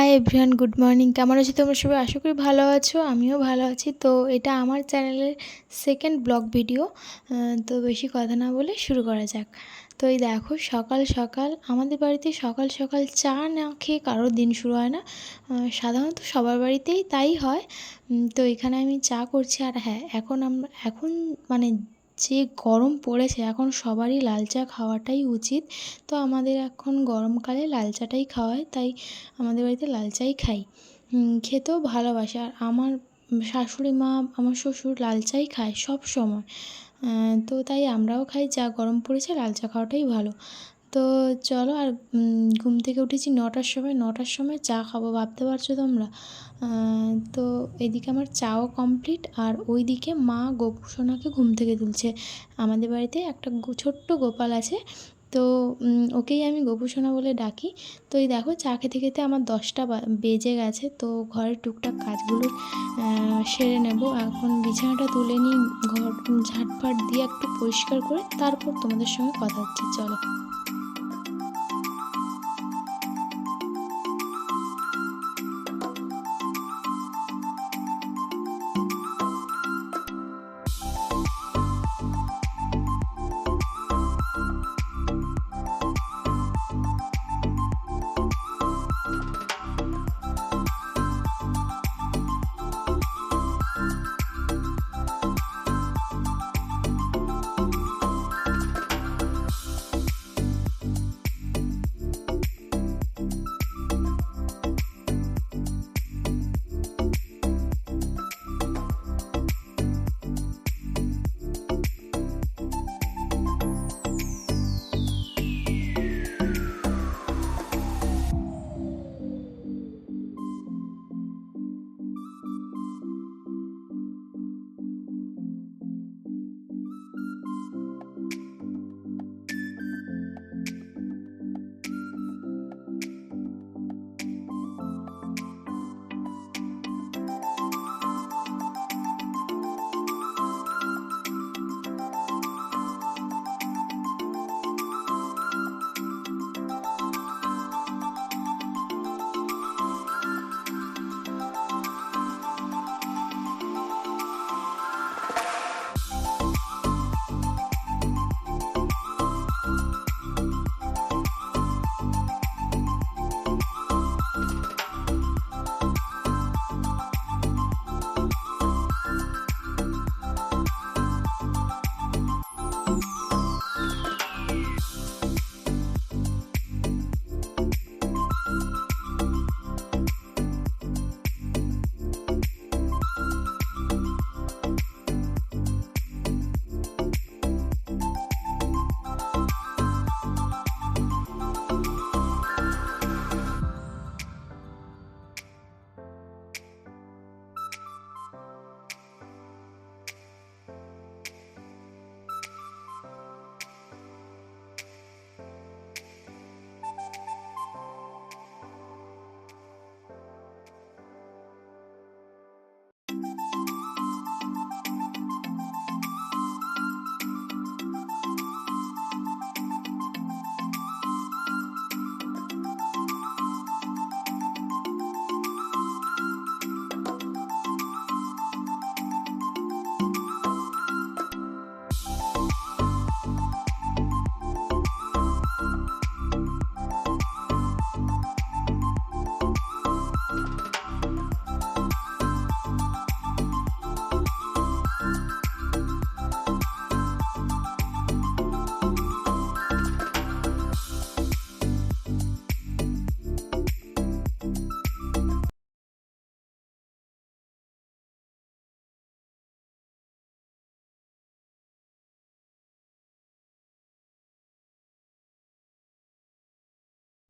Hi everyone, good morning. কেমন আছো তোমরা সবাই? আশা করি ভালো আছো, আমিও ভালো আছি। তো এটা আমার চ্যানেলের সেকেন্ড ব্লগ ভিডিও। তো বেশি কথা না বলে শুরু করা যাক। তো এই দেখো, সকাল সকাল আমাদের বাড়িতে সকাল সকাল চা না খেয়ে কারোর দিন শুরু হয় না। সাধারণত সবার বাড়িতেই তাই হয়। তো এখানে আমি চা করছি। আর হ্যাঁ, এখন মানে যে গরম পড়েছে, এখন সবারই লাল চা খাওয়াটাই উচিত। তো আমাদের এখন গরমকালে লাল চাটাই খাওয়া হয়, তাই আমাদের বাড়িতে লাল চাই খাই। খেতেও ভালোবাসে। আর আমার শাশুড়ি মা, আমার শ্বশুর লাল চাই খায় সব সময়। তো তাই আমরাও খাই। যা গরম পড়েছে, লাল চা খাওয়াটাই ভালো। তো চলো। আর ঘুম থেকে উঠেছি 9টার সময়। 9টার সময় চা খাবো, ভাবতে পারছো তোমরা? তো এদিকে আমার চাও কমপ্লিট, আর ওইদিকে মা গোপু সোনাকে ঘুম থেকে তুলছে। আমাদের বাড়িতে একটা ছোট্ট গোপাল আছে, তো ওকেই আমি গোপু সোনা বলে ডাকি। তো এই দেখো, চা খেতে খেতে আমার 10টা বেজে গেছে। তো ঘরের টুকটাক কাজগুলো সেরে নেব। এখন বিছানাটা তুলে নিই, ঘর ঝাঁটফাট দিয়ে একটু পরিষ্কার করে তারপর তোমাদের সঙ্গে কথা হচ্ছে। চলো।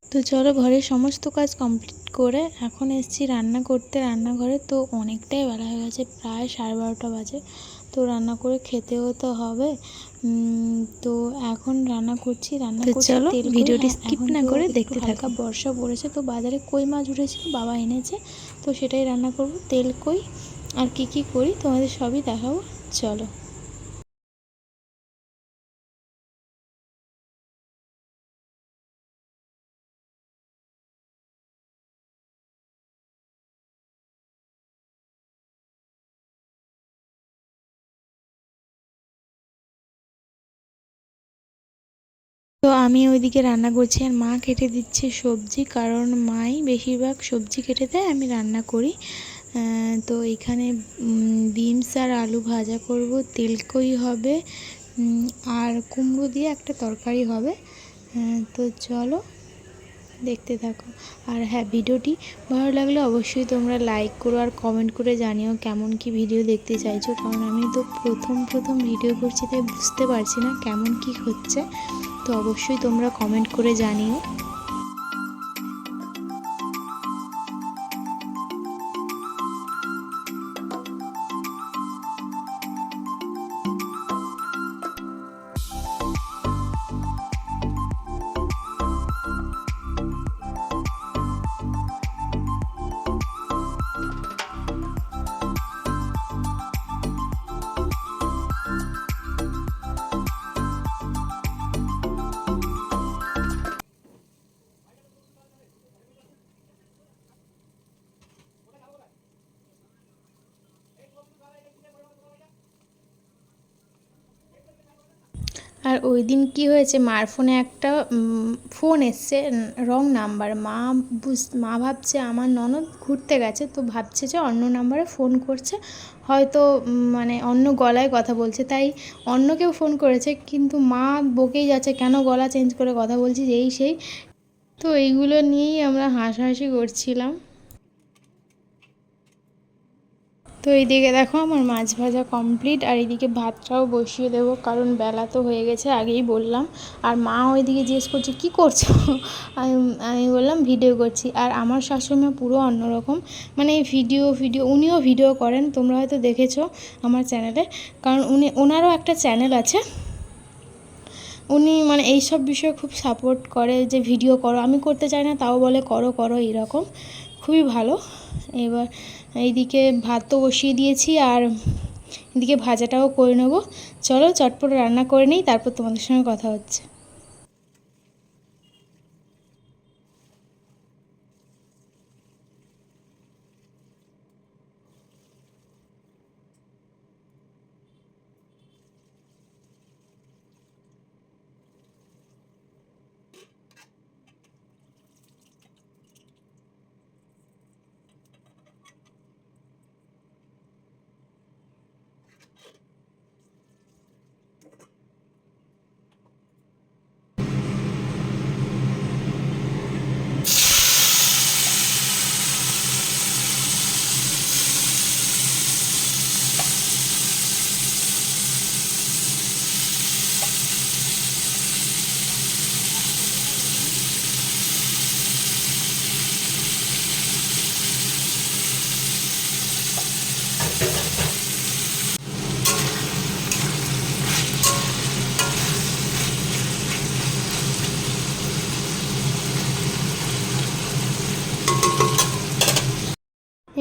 তো চলো, ঘরের সমস্ত কাজ কমপ্লিট করে এখন এসেছি রান্না করতে রান্নাঘরে। তো অনেকটাই বেলা হয়ে গেছে, প্রায় 12:30 বাজে। তো রান্না করে খেতেও তো হবে। তো এখন রান্না করছি। চলো, ভিডিওটি স্কিপ না করে দেখতে থাকো। হালকা বর্ষা পড়েছে, তো বাজারে কই মাছ উঠেছিল, বাবা এনেছে। তো সেটাই রান্না করব। তেল কই আর কি করি তোমাদের সবই দেখাবো। চলো। তো আমি ওইদিকে রান্না করছি আর মা কেটে দিচ্ছে সবজি, কারণ মাই বেশিরভাগ সবজি কেটে দেয়, আমি রান্না করি। তো এখানে বিনস আর আলু ভাজা করব, তেলকই হবে, আর কুমড়ো দিয়ে একটা তরকারি হবে। তো চলো দেখতে থাকো। আর হ্যাঁ, ভিডিওটি ভালো লাগলে অবশ্যই তোমরা লাইক করো আর কমেন্ট করে জানিও কেমন কি ভিডিও দেখতে চাইছো, কারণ আমি তো প্রথম ভিডিও করছি, তাই বুঝতে পারছি না কেমন কি হচ্ছে। তো অবশ্যই তোমরা কমেন্ট করে জানিও। আর ওই দিন কী হয়েছে, মার ফোনে একটা ফোন এসছে, রং নাম্বার। মা ভাবছে আমার ননদ ঘুরতে গেছে, তো ভাবছে যে অন্য নাম্বারে ফোন করছে, হয়তো মানে অন্য গলায় কথা বলছে, তাই অন্য কেউ ফোন করেছে। কিন্তু মা বকেই যাচ্ছে, কেন গলা চেঞ্জ করে কথা বলছিস, এই সেই। তো এইগুলো নিয়েই আমরা হাসাহাসি করছিলাম। তো এইদিকে দেখো আমার মাছ ভাজা কমপ্লিট, আর এইদিকে ভাতটাও বসিয়ে দেবো, কারণ বেলা তো হয়ে গেছে, আগেই বললাম। আর মা ওইদিকে জিজ্ঞেস করছে কী করছো, আমি আমি বললাম ভিডিও করছি। আর আমার শাশুড়িমা পুরো অন্যরকম, মানে ভিডিও উনিও ভিডিও করেন, তোমরা হয়তো দেখেছো আমার চ্যানেলে, কারণ ওনারও একটা চ্যানেল আছে। উনি মানে এইসব বিষয়ে খুব সাপোর্ট করে, যে ভিডিও করো, আমি করতে চাই না তাও বলে করো করো, এইরকম খুবই ভালো। এবার এইদিকে ভাত তো বসিয়ে দিয়েছি, আর এদিকে ভাজাটাও করে নেবো। চলো চটপট রান্না করে নিই, তারপর তোমাদের সঙ্গে কথা হচ্ছে।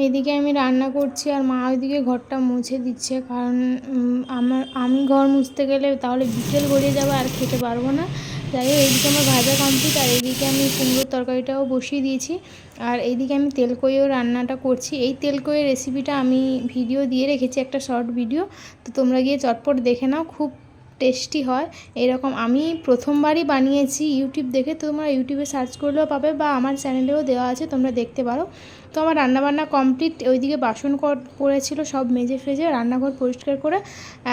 এইদিকে আমি রান্না করছি, আর মা ওইদিকে ঘরটা মুছে দিচ্ছে, কারণ আমি ঘর মুছতে গেলে তাহলে বিকেল গড়িয়ে যাবে, আর খেতে পারবো না। যাই হোক, এইদিকে আমার ভাজা কমপ্লিট, আর এইদিকে আমি কুমড়োর তরকারিটাও বসিয়ে দিয়েছি। আর এইদিকে আমি তেলকইও রান্নাটা করছি। এই তেলকইয়ের রেসিপিটা আমি ভিডিও দিয়ে রেখেছি, একটা শর্ট ভিডিও, তো তোমরা গিয়ে চটপট দেখে নাও, খুব টেস্টি হয়। এরকম আমি প্রথমবারই বানিয়েছি ইউটিউব দেখে, তোমরা ইউটিউবে সার্চ করলেও পাবে, বা আমার চ্যানেলেও দেওয়া আছে, তোমরা দেখতে পারো। তো আমার রান্নাবান্না কমপ্লিট, ওইদিকে বাসন পড়েছিল, সব মেজে ফেজে রান্নাঘর পরিষ্কার করে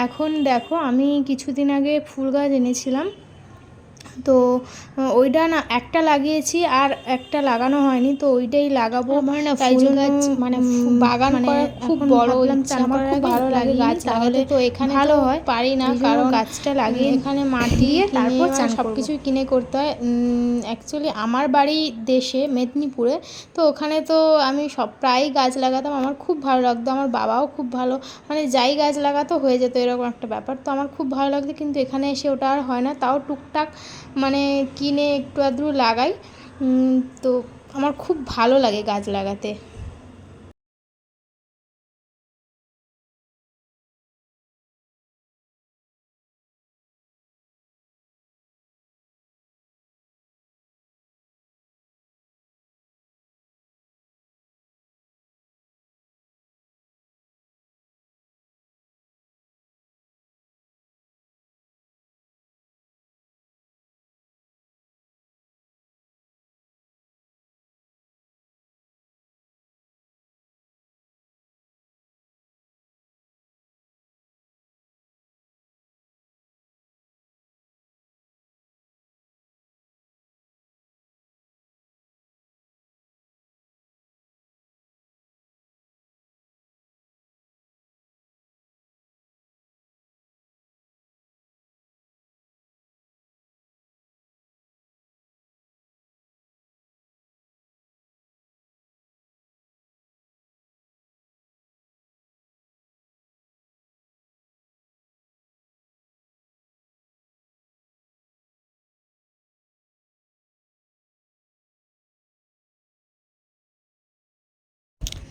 এখন দেখো, আমি কিছুদিন আগে ফুল গাছ এনেছিলাম, তো ওইটা না একটা লাগিয়েছি, আর একটা লাগানো হয়নি, তো ওইটাই লাগাবো। আমার না তাই ফুল গাছ মানে বাগান করা খুব বড় ইচ্ছে, আমার খুব ভালো লাগে গাছ লাগাতে। তো এখানে ভালো হয় পারি না, কারণ গাছটা লাগিয়ে এখানে মাটি দিয়ে তারপর সব কিছুই কিনে করতে হয়। অ্যাকচুয়ালি আমার বাড়ি দেশে মেদিনীপুরে, তো ওখানে তো আমি প্রায়ই গাছ লাগাতাম, আমার খুব ভালো লাগতো, আমার বাবাও খুব ভালো, মানে যাই গাছ লাগাতো হয়ে যেত, এরকম একটা ব্যাপার। তো আমার খুব ভালো লাগতো, কিন্তু এখানে এসে ওটা আর হয় না, তাও টুকটাক মানে কিনে একটু আধটু লাগাই। তো আমার খুব ভালো লাগে গাছ লাগাতে।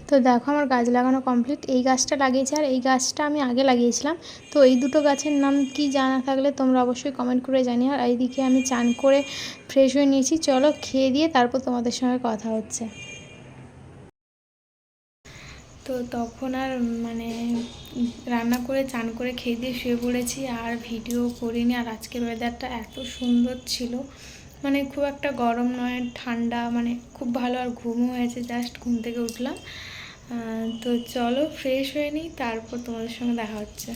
তো দেখো আমার গাছ লাগানো কমপ্লিট। এই গাছটা লাগিয়েছি আর এই গাছটা আমি আগে লাগিয়েছিলাম। তো এই দুটো গাছের নাম কি জানা থাকলে তোমরা অবশ্যই কমেন্ট করে জানিও। আর এইদিকে আমি চান করে ফ্রেশ হয়ে নিয়েছি, চলো খেয়ে দিয়ে তারপর তোমাদের সঙ্গে কথা হচ্ছে। তো তখন আর রান্না করে চান করে খেয়ে দিয়ে শুয়ে পড়েছি, আর ভিডিও করিনি। আর আজকের ওয়েদারটা এত সুন্দর ছিল, খুব একটা গরম নয়, ঠান্ডা, খুব ভালো। আর ঘুমও হয়েছে, জাস্ট ঘুম থেকে উঠলাম। তো চলো ফ্রেশ হয়ে নিই, তারপর তোমাদের সঙ্গে দেখা হচ্ছে।